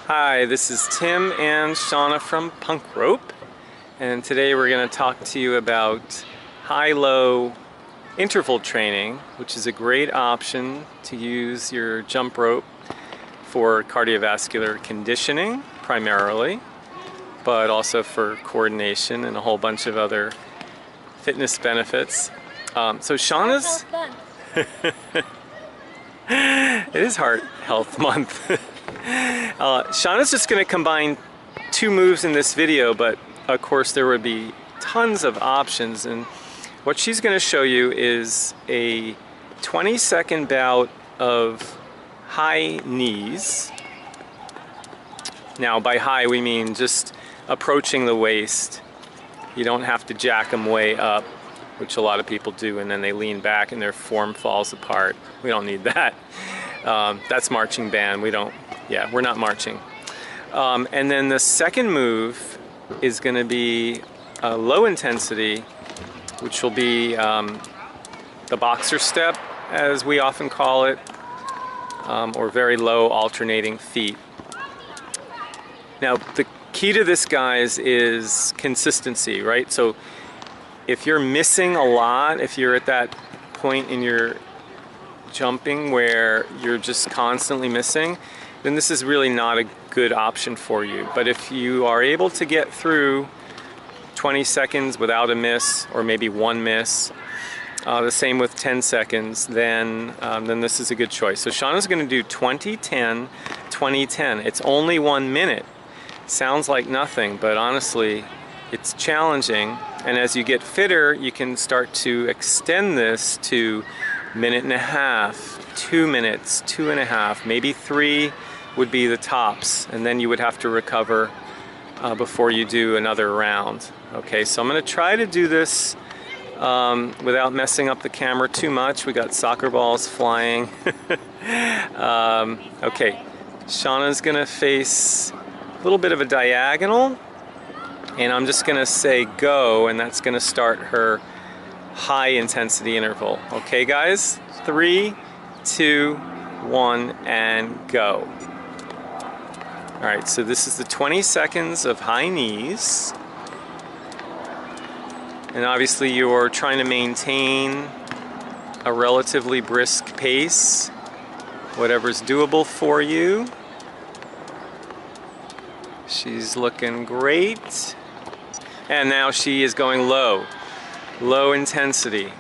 Hi, this is Tim and Shana from Punk Rope, and today we're going to talk to you about high-low interval training, which is a great option to use your jump rope for cardiovascular conditioning primarily, but also for coordination and a whole bunch of other fitness benefits. So Shana's it is Heart Health Month. Shana's just going to combine two moves in this video, but of course there would be tons of options, and what she's going to show you is a 20-second bout of high knees. Now by high we mean just approaching the waist. You don't have to jack them way up, which a lot of people do, and then they lean back and their form falls apart. We don't need that. That's marching band. We're not marching. And then the second move is going to be low intensity, which will be the boxer step, as we often call it, or very low alternating feet. Now, the key to this, guys, is consistency, right? So if you're missing a lot, if you're at that point in your jumping where you're just constantly missing, then this is really not a good option for you. But if you are able to get through 20 seconds without a miss, or maybe one miss, the same with 10 seconds, then this is a good choice. So Shana's going to do 20-10, 20-10. It's only 1 minute. Sounds like nothing, but honestly, it's challenging. And as you get fitter, you can start to extend this to 1.5 minutes, 2 minutes, 2.5, maybe 3 would be the tops, and then you would have to recover before you do another round. Okay, so I'm going to try to do this without messing up the camera too much. We got soccer balls flying. Okay, Shana's going to face a little bit of a diagonal, and I'm just going to say go, and that's going to start her high intensity interval. Okay guys, 3, 2, 1, and go. Alright, so this is the 20 seconds of high knees, and obviously you're trying to maintain a relatively brisk pace, whatever's doable for you. She's looking great, and now she is going low intensity.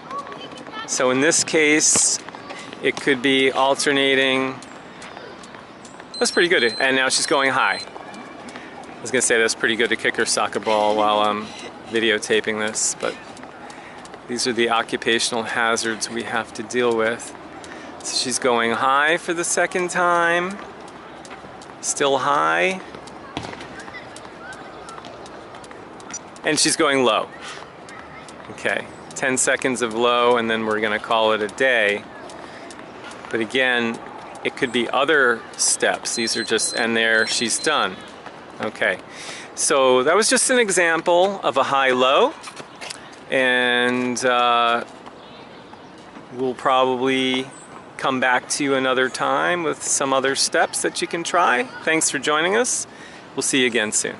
So in this case, it could be alternating. That's pretty good. And now she's going high. I was gonna say that's pretty good to kick her soccer ball while I'm videotaping this, but these are the occupational hazards we have to deal with. So she's going high for the second time. Still high. And she's going low. Okay, 10 seconds of low, and then we're gonna call it a day. But again, it could be other steps. These are just, and there she's done. Okay, so that was just an example of a high-low, and we'll probably come back to you another time with some other steps that you can try. Thanks for joining us. We'll see you again soon.